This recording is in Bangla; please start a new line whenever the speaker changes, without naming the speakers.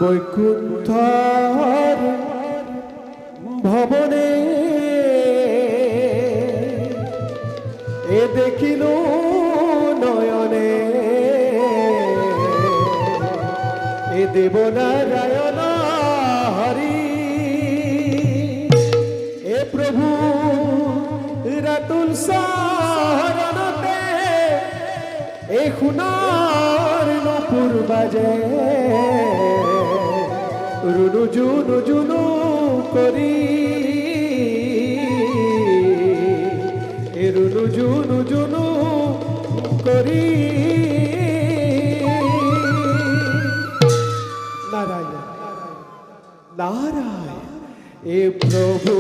বৈকুণ্ঠর ভবনে এ দেখিল নয়নে এ দেবনারায়ণ হরি এ প্রভু রাতুল শরণতে এ খুনার নপুর বাজে রুনু জুনু জুনু করি এ রুনু জুনু জুনু করি নারায়ণ নারায়ণ এ প্রভু